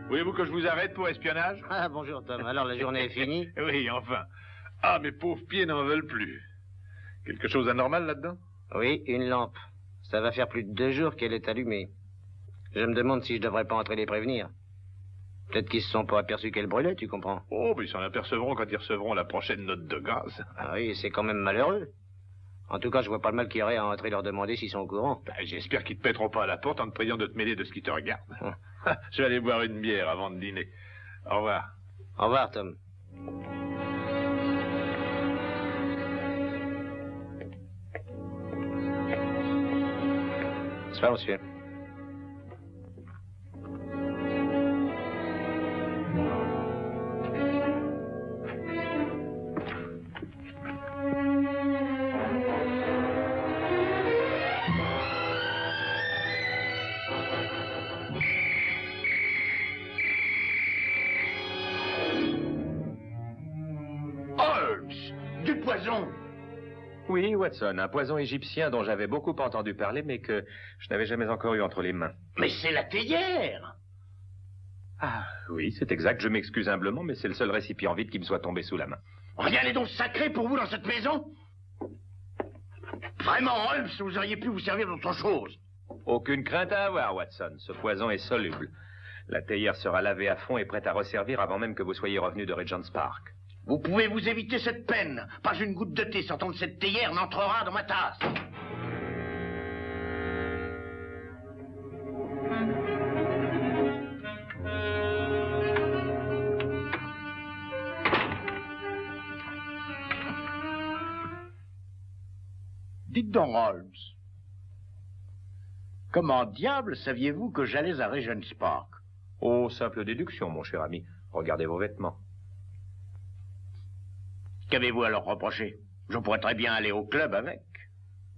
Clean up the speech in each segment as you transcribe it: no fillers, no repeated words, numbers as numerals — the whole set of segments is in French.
Voulez-vous que je vous arrête pour espionnage? Ah, bonjour, Tom. Alors, la journée est finie? Oui, enfin. Ah, mes pauvres pieds n'en veulent plus. Quelque chose d'anormal là-dedans? Oui, une lampe. Ça va faire plus de 2 jours qu'elle est allumée. Je me demande si je devrais pas entrer les prévenir. Peut-être qu'ils se sont pas aperçus qu'elle brûlait, tu comprends? Oh, mais ils s'en apercevront quand ils recevront la prochaine note de gaz. Ah oui, c'est quand même malheureux. En tout cas, je vois pas le mal qu'il y aurait à entrer leur demander s'ils sont au courant. Ben, j'espère qu'ils te pèteront pas à la porte en te priant de te mêler de ce qui te regarde. Je vais aller boire une bière avant de dîner. Au revoir. Au revoir, Tom. Bonsoir, monsieur. Du poison! Oui, Watson, un poison égyptien dont j'avais beaucoup entendu parler, mais que je n'avais jamais encore eu entre les mains. Mais c'est la théière! Ah, oui, c'est exact, je m'excuse humblement, mais c'est le seul récipient vide qui me soit tombé sous la main. Rien n'est donc sacré pour vous dans cette maison? Vraiment, Holmes, vous auriez pu vous servir d'autre chose. Aucune crainte à avoir, Watson, ce poison est soluble. La théière sera lavée à fond et prête à resservir avant même que vous soyez revenu de Regent's Park. Vous pouvez vous éviter cette peine. Pas une goutte de thé sortant de cette théière n'entrera dans ma tasse. Dites donc, Holmes. Comment diable saviez-vous que j'allais à Regent's Park? Oh, simple déduction, mon cher ami. Regardez vos vêtements. Qu'avez-vous à leur reprocher? Je pourrais très bien aller au club avec.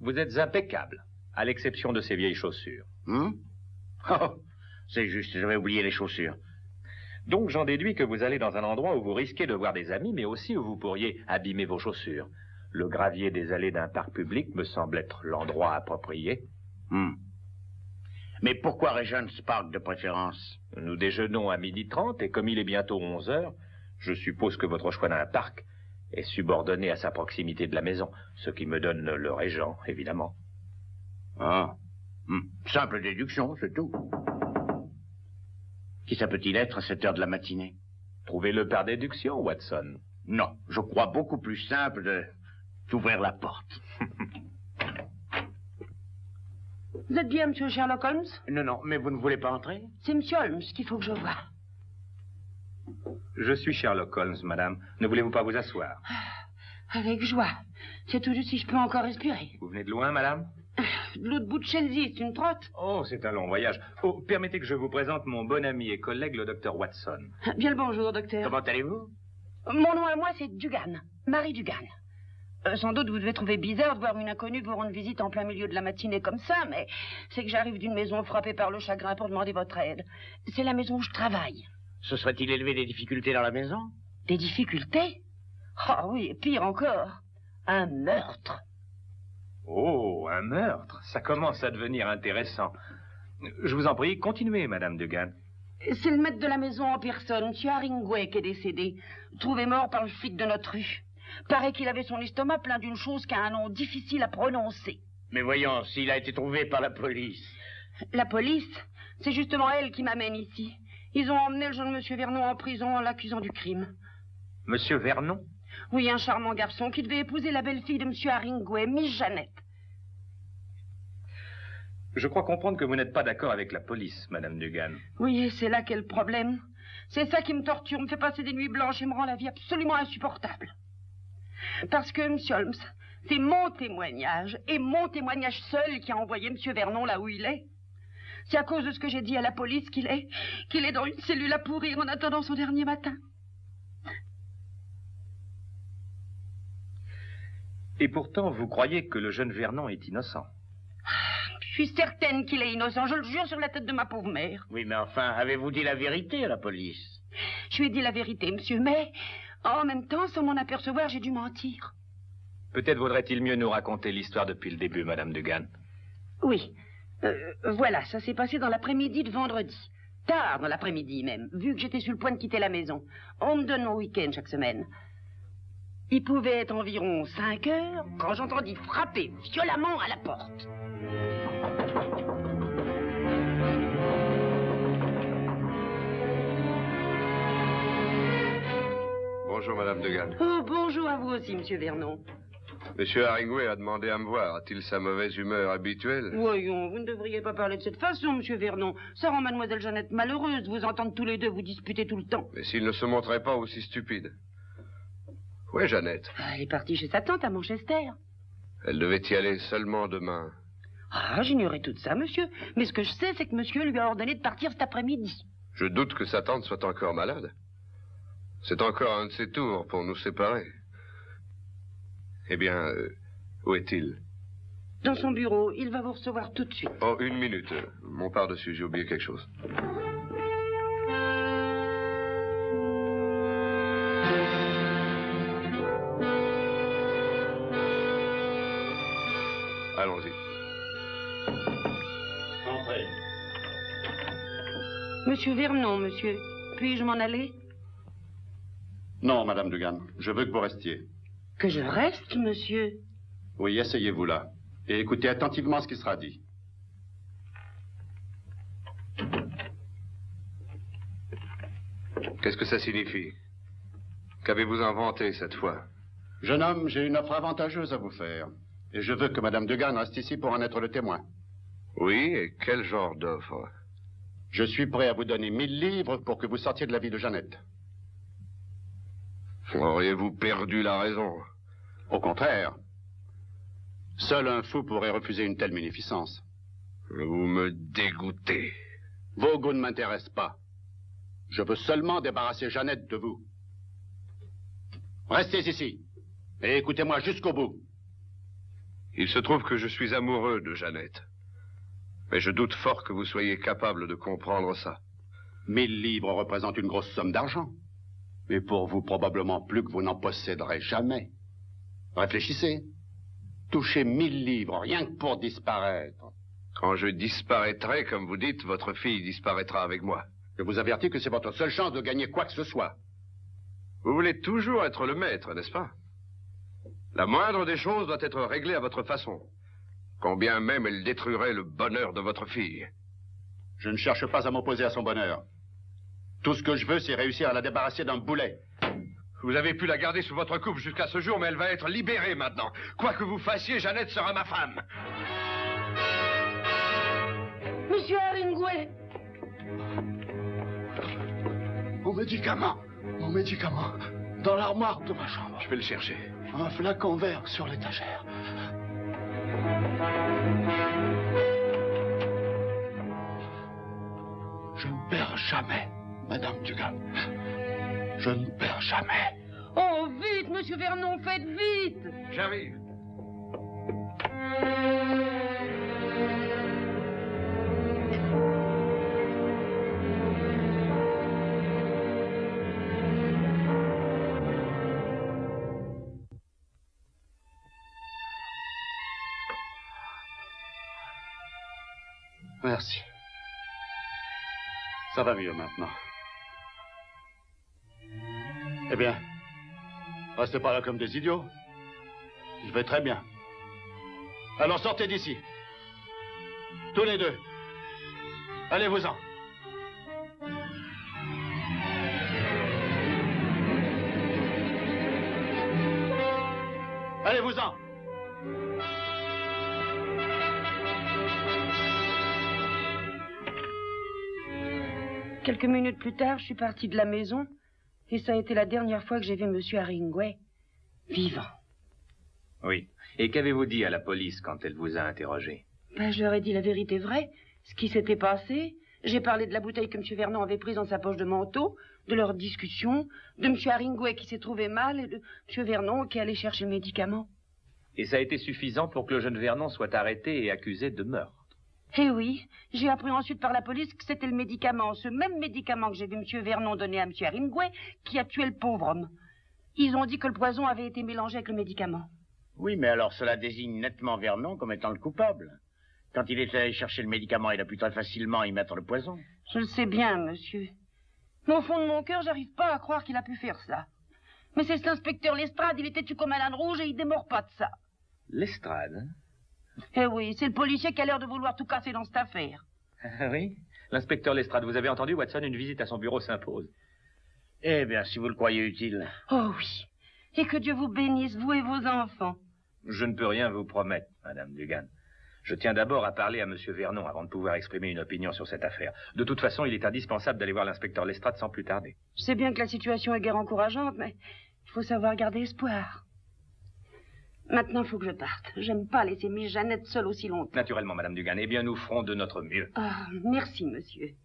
Vous êtes impeccable, à l'exception de ces vieilles chaussures. Oh, c'est juste, j'avais oublié les chaussures. Donc j'en déduis que vous allez dans un endroit où vous risquez de voir des amis, mais aussi où vous pourriez abîmer vos chaussures. Le gravier des allées d'un parc public me semble être l'endroit approprié. Mais pourquoi Regent's Park de préférence? Nous déjeunons à 12h30 et comme il est bientôt 11h, je suppose que votre choix d'un parc est subordonné à sa proximité de la maison, ce qui me donne le régent, évidemment. Ah. Simple déduction, c'est tout. Qui ça peut-il être à cette heure de la matinée? Trouvez-le par déduction, Watson. Non, je crois beaucoup plus simple d'ouvrir la porte. Vous êtes bien, monsieur Sherlock Holmes? Non, mais vous ne voulez pas entrer? C'est monsieur Holmes qu'il faut que je voie. Je suis Sherlock Holmes, madame. Ne voulez-vous pas vous asseoir? Avec joie. C'est tout juste si je peux encore respirer. Vous venez de loin, madame? De l'autre bout de Chelsea, c'est une trotte. Oh, c'est un long voyage. Oh, permettez que je vous présente mon bon ami et collègue, le docteur Watson. Bien le bonjour, docteur. Comment allez-vous? Mon nom à moi, c'est Dugan. Marie Dugan. Sans doute, vous devez trouver bizarre de voir une inconnue vous rendre visite en plein milieu de la matinée comme ça, mais c'est que j'arrive d'une maison frappée par le chagrin pour demander votre aide. C'est la maison où je travaille. Se serait-il élevé des difficultés dans la maison? Des difficultés? Ah oui, pire encore. Un meurtre. Oh, un meurtre. Ça commence à devenir intéressant. Je vous en prie, continuez, madame Dugan. C'est le maître de la maison en personne, M. Haringway, qui est décédé, trouvé mort par le flic de notre rue. Paraît qu'il avait son estomac plein d'une chose qui a un nom difficile à prononcer. Mais voyons, s'il a été trouvé par la police. La police? C'est justement elle qui m'amène ici. Ils ont emmené le jeune monsieur Vernon en prison en l'accusant du crime. Monsieur Vernon? Oui, un charmant garçon qui devait épouser la belle-fille de monsieur Haringway, Miss Jeannette. Je crois comprendre que vous n'êtes pas d'accord avec la police, madame Dugan. Oui, et c'est là qu'est le problème. C'est ça qui me torture, me fait passer des nuits blanches et me rend la vie absolument insupportable. Parce que, monsieur Holmes, c'est mon témoignage, et mon témoignage seul qui a envoyé monsieur Vernon là où il est. C'est à cause de ce que j'ai dit à la police qu'il est dans une cellule à pourrir en attendant son dernier matin. Et pourtant, vous croyez que le jeune Vernon est innocent? Je suis certaine qu'il est innocent, je le jure sur la tête de ma pauvre mère. Oui, mais enfin, avez-vous dit la vérité à la police? Je lui ai dit la vérité, monsieur, mais en même temps, sans m'en apercevoir, j'ai dû mentir. Peut-être vaudrait-il mieux nous raconter l'histoire depuis le début, madame Dugan. Oui. Voilà, ça s'est passé dans l'après-midi de vendredi. tard dans l'après-midi même, vu que j'étais sur le point de quitter la maison. On me donne mon week-end chaque semaine. Il pouvait être environ 5 heures quand j'entendis frapper violemment à la porte. Bonjour, Madame Degan. Oh, bonjour à vous aussi, Monsieur Vernon. Monsieur Haringway a demandé à me voir. A-t-il sa mauvaise humeur habituelle? Voyons, vous ne devriez pas parler de cette façon, Monsieur Vernon. Ça rend Mademoiselle Jeannette malheureuse de vous entendre tous les deux vous disputer tout le temps. Mais s'il ne se montrait pas aussi stupide. Où est Jeannette? Elle est partie chez sa tante à Manchester. Elle devait y aller seulement demain. Ah, j'ignorais tout ça, monsieur. Mais ce que je sais, c'est que monsieur lui a ordonné de partir cet après-midi. Je doute que sa tante soit encore malade. C'est encore un de ses tours pour nous séparer. Eh bien, où est-il? Dans son bureau, il va vous recevoir tout de suite. Oh, une minute. Mon par-dessus, j'ai oublié quelque chose. Allons-y. Entrez. Monsieur Vernon, monsieur, puis-je m'en aller? Non, Madame Dugan, je veux que vous restiez. Que je reste, monsieur? Oui, asseyez-vous là. Et écoutez attentivement ce qui sera dit. Qu'est-ce que ça signifie? Qu'avez-vous inventé cette fois? Jeune homme, j'ai une offre avantageuse à vous faire. Et je veux que Madame Dugan reste ici pour en être le témoin. Oui, et quel genre d'offre? Je suis prêt à vous donner 1000 livres pour que vous sortiez de la vie de Jeannette. Auriez-vous perdu la raison? Au contraire. Seul un fou pourrait refuser une telle munificence. Vous me dégoûtez. Vos goûts ne m'intéressent pas. Je veux seulement débarrasser Jeannette de vous. Restez ici. Et écoutez-moi jusqu'au bout. Il se trouve que je suis amoureux de Jeannette. Mais je doute fort que vous soyez capable de comprendre ça. 1000 livres représentent une grosse somme d'argent. Mais pour vous, probablement plus que vous n'en posséderez jamais. Réfléchissez. Touchez 1000 livres, rien que pour disparaître. Quand je disparaîtrai, comme vous dites, votre fille disparaîtra avec moi. Je vous avertis que c'est votre seule chance de gagner quoi que ce soit. Vous voulez toujours être le maître, n'est-ce pas? La moindre des choses doit être réglée à votre façon. Combien même elle détruirait le bonheur de votre fille. Je ne cherche pas à m'opposer à son bonheur. Tout ce que je veux, c'est réussir à la débarrasser d'un boulet. Vous avez pu la garder sous votre coupe jusqu'à ce jour, mais elle va être libérée maintenant. Quoi que vous fassiez, Jeannette sera ma femme. Monsieur Haringway! Mon médicament, dans l'armoire de ma chambre. Je vais le chercher. Un flacon vert sur l'étagère. Je ne perds jamais, Madame Dugan. Je ne perds jamais. Oh, vite, monsieur Vernon, faites vite! J'arrive. Merci. Ça va mieux maintenant. Eh bien, restez pas là comme des idiots. Je vais très bien. Alors sortez d'ici. Tous les deux. Allez-vous-en. Allez-vous-en. Quelques minutes plus tard, je suis partie de la maison et ça a été la dernière fois que j'ai vu monsieur Haringway vivant. Oui. Et qu'avez-vous dit à la police quand elle vous a interrogé? Ben, je leur ai dit la vérité vraie, ce qui s'était passé. J'ai parlé de la bouteille que monsieur Vernon avait prise dans sa poche de manteau, de leur discussion, de monsieur Haringway qui s'est trouvé mal et de monsieur Vernon qui allait chercher le médicament. Et ça a été suffisant pour que le jeune Vernon soit arrêté et accusé de meurtre? Eh oui, j'ai appris ensuite par la police que c'était le médicament, ce même médicament que j'ai vu monsieur Vernon donner à monsieur Haringway, qui a tué le pauvre homme. Ils ont dit que le poison avait été mélangé avec le médicament. Oui, mais alors cela désigne nettement Vernon comme étant le coupable. Quand il est allé chercher le médicament, il a pu très facilement y mettre le poison. Je le sais bien, monsieur. Mais au fond de mon cœur, j'arrive pas à croire qu'il a pu faire ça. Mais c'est cet inspecteur Lestrade, il était tu comme un âne rouge et il démord pas de ça. Lestrade, hein? Eh oui, c'est le policier qui a l'air de vouloir tout casser dans cette affaire. Oui, l'inspecteur Lestrade, vous avez entendu, Watson, une visite à son bureau s'impose. Eh bien, si vous le croyez utile. Oh oui. Et que Dieu vous bénisse, vous et vos enfants. Je ne peux rien vous promettre, Madame Dugan. Je tiens d'abord à parler à M. Vernon avant de pouvoir exprimer une opinion sur cette affaire. De toute façon, il est indispensable d'aller voir l'inspecteur Lestrade sans plus tarder. Je sais bien que la situation est guère encourageante, mais il faut savoir garder espoir. Maintenant, il faut que je parte. J'aime pas laisser Miss Jeannette seule aussi longtemps. Naturellement, Madame Dugan. Eh bien, nous ferons de notre mieux. Ah, merci, monsieur.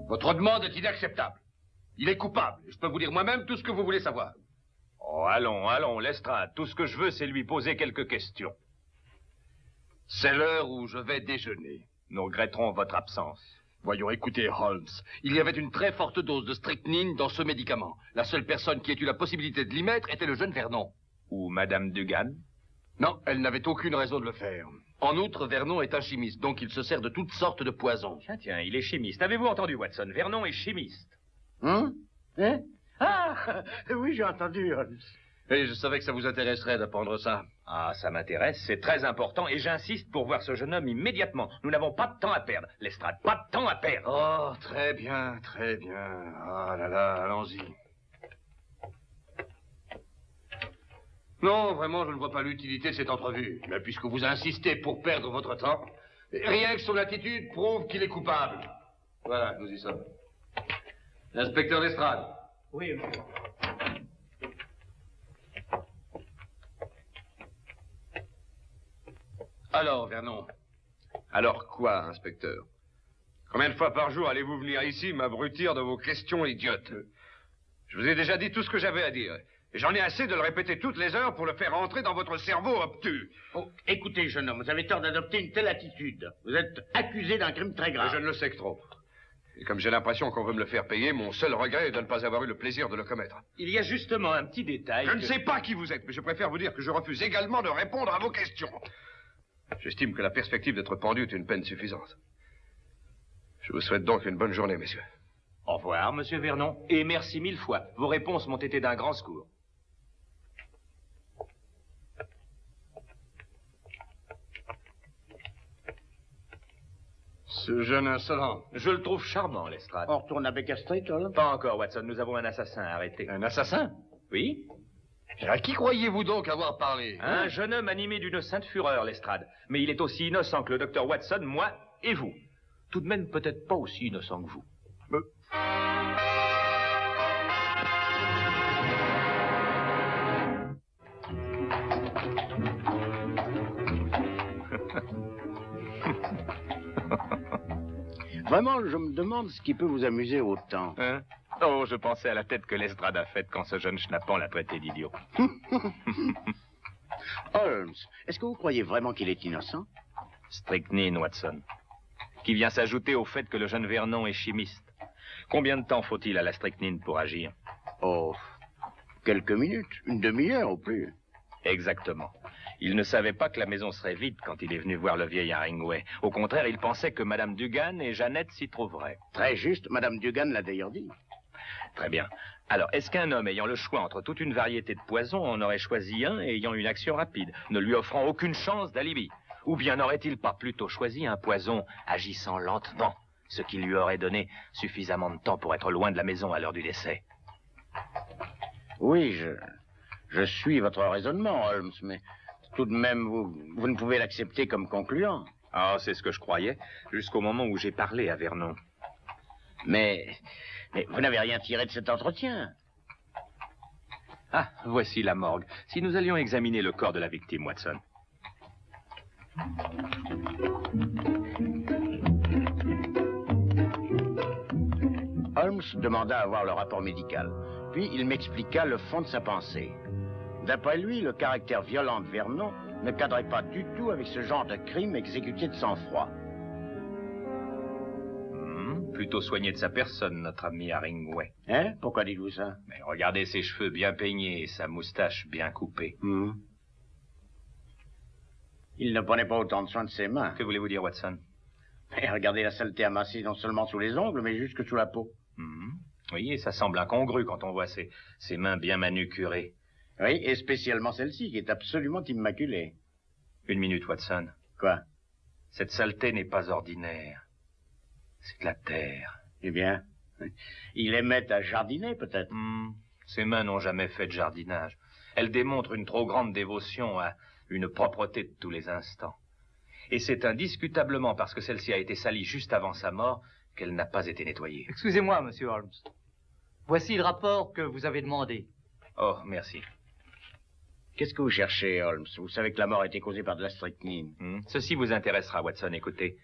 Votre demande est inacceptable. Il est coupable. Je peux vous dire moi-même tout ce que vous voulez savoir. Oh, allons, Lestrade. Tout ce que je veux, c'est lui poser quelques questions. C'est l'heure où je vais déjeuner. Nous regretterons votre absence. Voyons, écoutez, Holmes. Il y avait une très forte dose de strychnine dans ce médicament. La seule personne qui ait eu la possibilité de l'y mettre était le jeune Vernon. Ou Madame Dugan? Non, elle n'avait aucune raison de le faire. En outre, Vernon est un chimiste, donc il se sert de toutes sortes de poisons. Tiens, il est chimiste. Avez-vous entendu, Watson? Vernon est chimiste. Hein? Ah, oui, j'ai entendu, Holmes. Et je savais que ça vous intéresserait d'apprendre ça. Ah, ça m'intéresse, c'est très important, et j'insiste pour voir ce jeune homme immédiatement. Nous n'avons pas de temps à perdre, Lestrade, pas de temps à perdre. Oh, très bien, très bien. Ah là là, allons-y. Non, vraiment, je ne vois pas l'utilité de cette entrevue. Mais puisque vous insistez pour perdre votre temps, rien que son attitude prouve qu'il est coupable. Voilà, nous y sommes. L'inspecteur Lestrade. Oui, monsieur. Alors, Vernon. Alors quoi, inspecteur? Combien de fois par jour allez-vous venir ici m'abrutir de vos questions idiotes? Je vous ai déjà dit tout ce que j'avais à dire. Et j'en ai assez de le répéter toutes les heures pour le faire entrer dans votre cerveau obtus. Oh, écoutez, jeune homme, vous avez tort d'adopter une telle attitude. Vous êtes accusé d'un crime très grave. Mais je ne le sais que trop. Et comme j'ai l'impression qu'on veut me le faire payer, mon seul regret est de ne pas avoir eu le plaisir de le commettre. Il y a justement un petit détail. Je ne sais pas qui vous êtes, mais je préfère vous dire que je refuse également de répondre à vos questions. J'estime que la perspective d'être pendu est une peine suffisante. Je vous souhaite donc une bonne journée, messieurs. Au revoir, Monsieur Vernon, et merci 1000 fois. Vos réponses m'ont été d'un grand secours. Ce jeune insolent. Je le trouve charmant, Lestrade. On retourne à Baker Street, Holmes? Pas encore, Watson. Nous avons un assassin à arrêter. Un assassin? Oui? Et à qui croyez-vous donc avoir parlé? Un jeune homme animé d'une sainte fureur, Lestrade. Mais il est aussi innocent que le docteur Watson, moi et vous. Tout de même peut-être pas aussi innocent que vous. Vraiment, je me demande ce qui peut vous amuser autant. Hein? Oh, je pensais à la tête que Lestrade a faite quand ce jeune schnappant l'a traité d'idiot. Holmes, est-ce que vous croyez vraiment qu'il est innocent? Strychnine, Watson. Qui vient s'ajouter au fait que le jeune Vernon est chimiste. Combien de temps faut-il à la strychnine pour agir? Oh, quelques minutes, une demi-heure au plus. Exactement. Il ne savait pas que la maison serait vide quand il est venu voir le vieil Haringway. Au contraire, il pensait que Madame Dugan et Jeannette s'y trouveraient. Très juste, Madame Dugan l'a d'ailleurs dit. Très bien. Alors, est-ce qu'un homme ayant le choix entre toute une variété de poisons en aurait choisi un ayant une action rapide, ne lui offrant aucune chance d'alibi? Ou bien n'aurait-il pas plutôt choisi un poison agissant lentement, ce qui lui aurait donné suffisamment de temps pour être loin de la maison à l'heure du décès? Oui, je suis votre raisonnement, Holmes, mais tout de même, vous ne pouvez l'accepter comme concluant. Ah, c'est ce que je croyais, jusqu'au moment où j'ai parlé à Vernon. Mais vous n'avez rien tiré de cet entretien. Ah, voici la morgue. Si nous allions examiner le corps de la victime, Watson. Holmes demanda à voir le rapport médical. Puis il m'expliqua le fond de sa pensée. D'après lui, le caractère violent de Vernon ne cadrait pas du tout avec ce genre de crime exécuté de sang-froid. plutôt soigner de sa personne, notre ami Haringway. Hein? Pourquoi dites-vous ça? Mais regardez ses cheveux bien peignés et sa moustache bien coupée. Il ne prenait pas autant de soin de ses mains. Que voulez-vous dire, Watson? Et regardez la saleté amassée non seulement sous les ongles, mais jusque sous la peau. Oui, et ça semble incongru quand on voit ses mains bien manucurées. Oui, et spécialement celle-ci, qui est absolument immaculée. Une minute, Watson. Quoi? Cette saleté n'est pas ordinaire. C'est de la terre. Eh bien, il aimait à jardiner, peut-être. Ses mains n'ont jamais fait de jardinage. Elles démontrent une trop grande dévotion à une propreté de tous les instants. Et c'est indiscutablement parce que celle-ci a été salie juste avant sa mort qu'elle n'a pas été nettoyée. Excusez-moi, monsieur Holmes. Voici le rapport que vous avez demandé. Oh, merci. Qu'est-ce que vous cherchez, Holmes? Vous savez que la mort a été causée par de la strychnine. Ceci vous intéressera, Watson. Écoutez.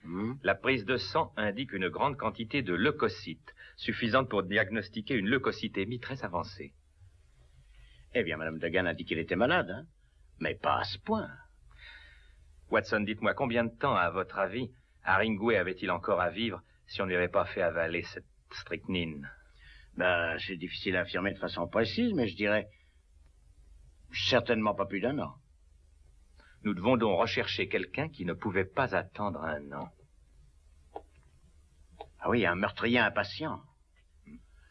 La prise de sang indique une grande quantité de leucocytes, suffisante pour diagnostiquer une leucocytémie très avancée. Eh bien, Mme Degan a dit qu'il était malade, hein? Mais pas à ce point. Watson, dites-moi, combien de temps, à votre avis, Haringway avait-il encore à vivre si on ne lui avait pas fait avaler cette strychnine? Ben, c'est difficile à affirmer de façon précise, mais je dirais certainement pas plus d'1 an. Nous devons donc rechercher quelqu'un qui ne pouvait pas attendre 1 an. Ah oui, un meurtrier impatient.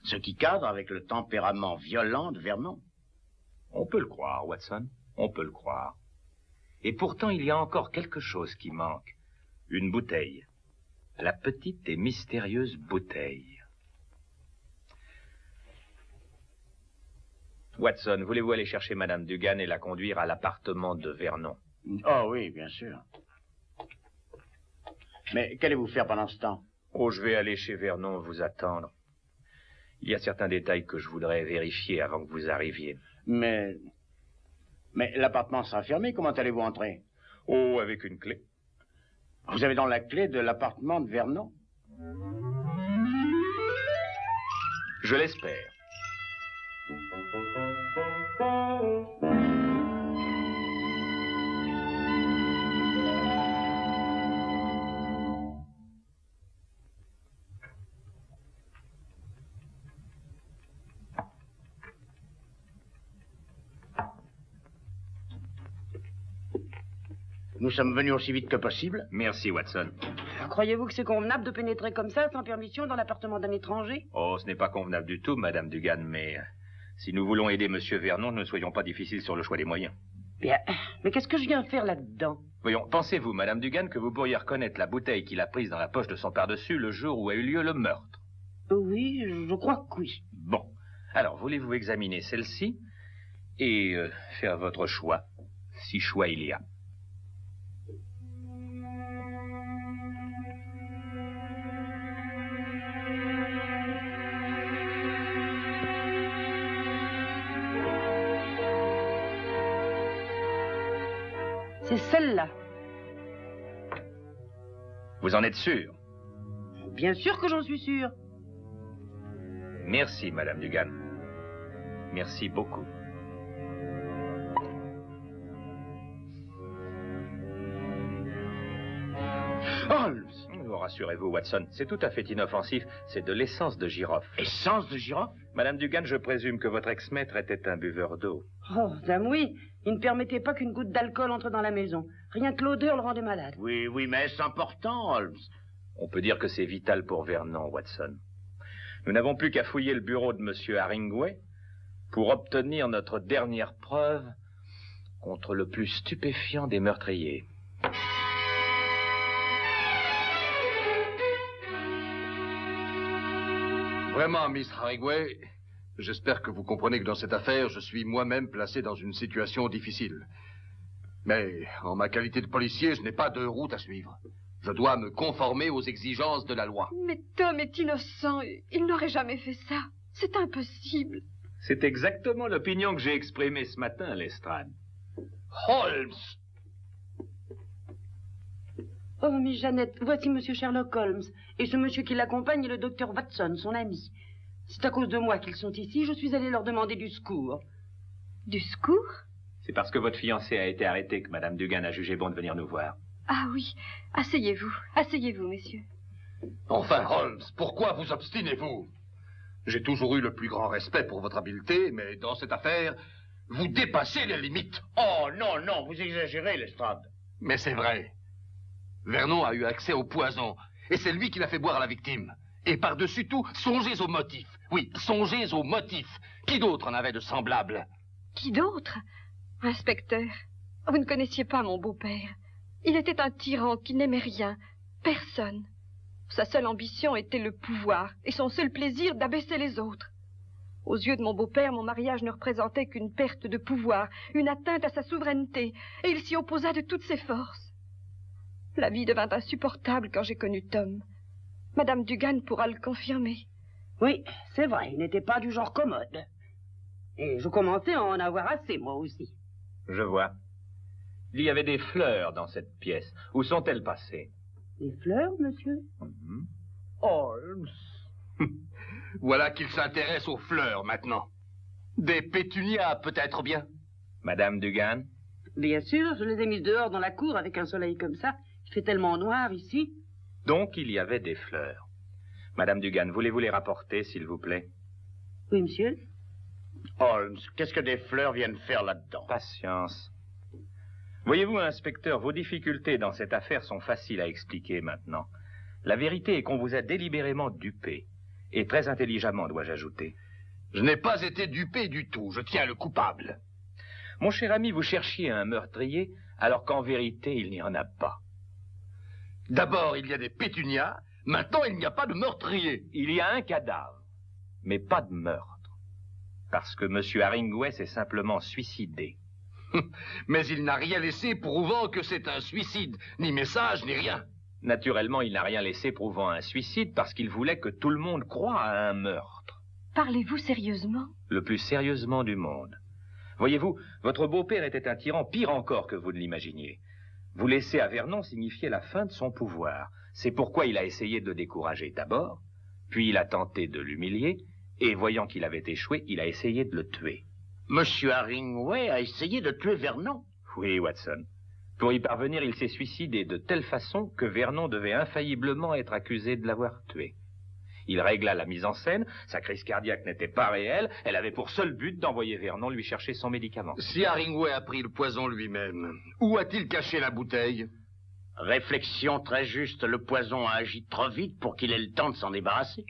Ce qui cadre avec le tempérament violent de Vernon. On peut le croire, Watson. On peut le croire. Et pourtant, il y a encore quelque chose qui manque. Une bouteille. La petite et mystérieuse bouteille. Watson, voulez-vous aller chercher Madame Dugan et la conduire à l'appartement de Vernon? Oh oui, bien sûr. Mais qu'allez-vous faire pendant ce temps? Oh, je vais aller chez Vernon vous attendre. Il y a certains détails que je voudrais vérifier avant que vous arriviez. Mais l'appartement sera fermé, comment allez-vous entrer? Oh, avec une clé. Vous avez donc la clé de l'appartement de Vernon? Je l'espère. Nous sommes venus aussi vite que possible. Merci, Watson. Croyez-vous que c'est convenable de pénétrer comme ça, sans permission, dans l'appartement d'un étranger? Oh, ce n'est pas convenable du tout, Madame Dugan, mais si nous voulons aider Monsieur Vernon, ne soyons pas difficiles sur le choix des moyens. Bien, mais qu'est-ce que je viens faire là-dedans? Voyons, pensez-vous, Madame Dugan, que vous pourriez reconnaître la bouteille qu'il a prise dans la poche de son par-dessus le jour où a eu lieu le meurtre? Oui, je crois que oui. Bon. Alors, voulez-vous examiner celle-ci et faire votre choix, si choix il y a? C'est celle-là. Vous en êtes sûr? Bien sûr que j'en suis sûre. Merci, Madame Dugan. Merci beaucoup. Holmes! Oh, rassurez-vous, Watson, c'est tout à fait inoffensif. C'est de l'essence de girofle. Essence de girofle? Madame Dugan, je présume que votre ex-maître était un buveur d'eau. Oh, dame, oui. Il ne permettait pas qu'une goutte d'alcool entre dans la maison. Rien que l'odeur le rendait malade. Oui, mais c'est important, Holmes. On peut dire que c'est vital pour Vernon, Watson. Nous n'avons plus qu'à fouiller le bureau de Monsieur Haringway pour obtenir notre dernière preuve contre le plus stupéfiant des meurtriers. Vraiment, Miss Haringway, j'espère que vous comprenez que dans cette affaire, je suis moi-même placé dans une situation difficile. Mais en ma qualité de policier, je n'ai pas de route à suivre. Je dois me conformer aux exigences de la loi. Mais Tom est innocent. Il n'aurait jamais fait ça. C'est impossible. C'est exactement l'opinion que j'ai exprimée ce matin, Lestrade. Holmes! Oh, mais Jeannette, voici Monsieur Sherlock Holmes. Et ce monsieur qui l'accompagne est le docteur Watson, son ami. C'est à cause de moi qu'ils sont ici. Je suis allé leur demander du secours. Du secours? C'est parce que votre fiancé a été arrêté que Madame Dugan a jugé bon de venir nous voir. Ah oui. Asseyez-vous. Asseyez-vous, messieurs. Enfin, Holmes, pourquoi vous obstinez-vous? J'ai toujours eu le plus grand respect pour votre habileté, mais dans cette affaire, vous dépassez les limites. Oh, non, non, vous exagérez, Lestrade. Mais c'est vrai. Vernon a eu accès au poison, et c'est lui qui l'a fait boire à la victime. Et par-dessus tout, songez aux motifs. Oui, songez aux motifs. Qui d'autre en avait de semblables? Qui d'autre? Inspecteur, vous ne connaissiez pas mon beau-père. Il était un tyran qui n'aimait rien, personne. Sa seule ambition était le pouvoir, et son seul plaisir d'abaisser les autres. Aux yeux de mon beau-père, mon mariage ne représentait qu'une perte de pouvoir, une atteinte à sa souveraineté, et il s'y opposa de toutes ses forces. La vie devint insupportable quand j'ai connu Tom. Madame Dugan pourra le confirmer. Oui, c'est vrai, il n'était pas du genre commode. Et je commençais à en avoir assez, moi aussi. Je vois. Il y avait des fleurs dans cette pièce. Où sont-elles passées? Des fleurs, monsieur? Holmes. Voilà qu'il s'intéresse aux fleurs, maintenant. Des pétunias, peut-être bien. Madame Dugan? Bien sûr, je les ai mises dehors dans la cour avec un soleil comme ça. Il fait tellement noir ici. Donc, il y avait des fleurs. Madame Dugan, voulez-vous les rapporter, s'il vous plaît? Oui, monsieur. Holmes, qu'est-ce que des fleurs viennent faire là-dedans? Patience. Voyez-vous, inspecteur, vos difficultés dans cette affaire sont faciles à expliquer maintenant. La vérité est qu'on vous a délibérément dupé. Et très intelligemment, dois-je ajouter. Je n'ai pas été dupé du tout. Je tiens le coupable. Mon cher ami, vous cherchiez un meurtrier, alors qu'en vérité, il n'y en a pas. D'abord, il y a des pétunias. Maintenant, il n'y a pas de meurtrier. Il y a un cadavre, mais pas de meurtre. Parce que M. Haringway s'est simplement suicidé. Mais il n'a rien laissé prouvant que c'est un suicide. Ni message, ni rien. Naturellement, il n'a rien laissé prouvant un suicide parce qu'il voulait que tout le monde croie à un meurtre. Parlez-vous sérieusement? Le plus sérieusement du monde. Voyez-vous, votre beau-père était un tyran pire encore que vous ne l'imaginiez. Vous laisser à Vernon signifiait la fin de son pouvoir. C'est pourquoi il a essayé de le décourager d'abord, puis il a tenté de l'humilier, et voyant qu'il avait échoué, il a essayé de le tuer. Monsieur Haringway a essayé de tuer Vernon? Oui, Watson. Pour y parvenir, il s'est suicidé de telle façon que Vernon devait infailliblement être accusé de l'avoir tué. Il régla la mise en scène, sa crise cardiaque n'était pas réelle, elle avait pour seul but d'envoyer Vernon lui chercher son médicament. Si Haringway a pris le poison lui-même, où a-t-il caché la bouteille? Réflexion très juste, le poison a agi trop vite pour qu'il ait le temps de s'en débarrasser.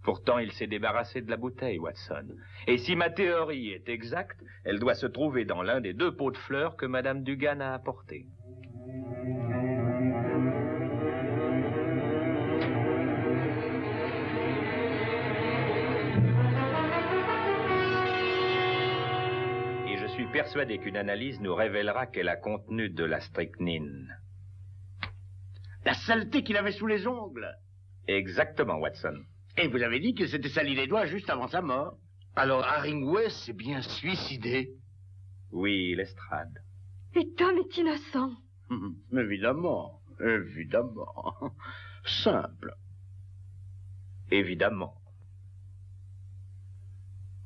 Pourtant, il s'est débarrassé de la bouteille, Watson. Et si ma théorie est exacte, elle doit se trouver dans l'un des 2 pots de fleurs que Madame Dugan a apportés. Et je suis persuadé qu'une analyse nous révélera qu'elle a contenu de la strychnine. La saleté qu'il avait sous les ongles. Exactement, Watson. Et vous avez dit qu'il s'était sali les doigts juste avant sa mort. Alors Haringway s'est bien suicidé? Oui, Lestrade. Et Tom est innocent. Évidemment, évidemment. Simple. Évidemment.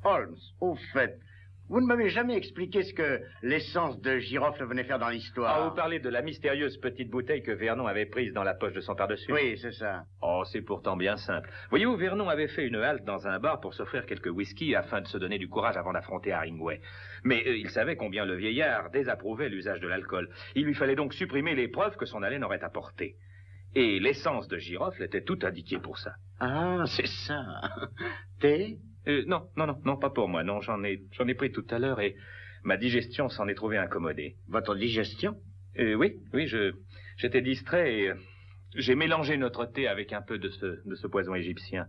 Holmes, au fait, vous ne m'avez jamais expliqué ce que l'essence de girofle venait faire dans l'histoire. Ah, vous parlez de la mystérieuse petite bouteille que Vernon avait prise dans la poche de son pardessus? Oui, c'est ça. Oh, c'est pourtant bien simple. Voyez-vous, Vernon avait fait une halte dans un bar pour s'offrir quelques whisky afin de se donner du courage avant d'affronter Haringway. Mais il savait combien le vieillard désapprouvait l'usage de l'alcool. Il lui fallait donc supprimer les preuves que son haleine aurait apportées. Et l'essence de girofle était tout indiquée pour ça. Ah, c'est ça. Thé? Non, pas pour moi, non, j'en ai pris tout à l'heure et ma digestion s'en est trouvée incommodée. Votre digestion? Oui, j'étais distrait et j'ai mélangé notre thé avec un peu de ce poison égyptien.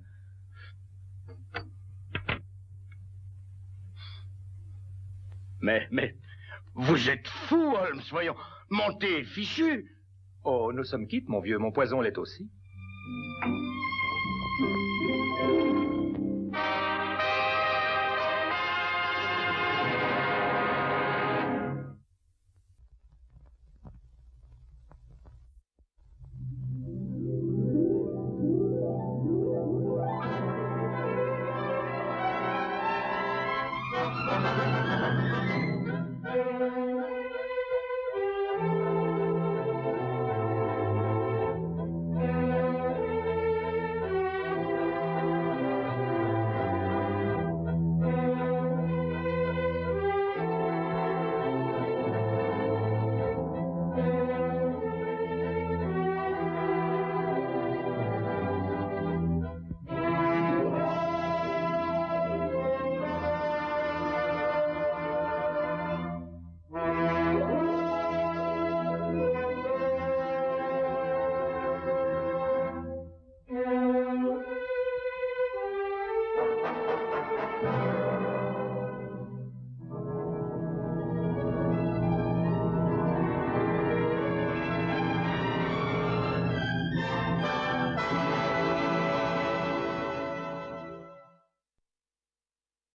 Mais, vous êtes fou, Holmes, voyons, mon thé est fichu. Oh, nous sommes quittes, mon vieux, mon poison l'est aussi.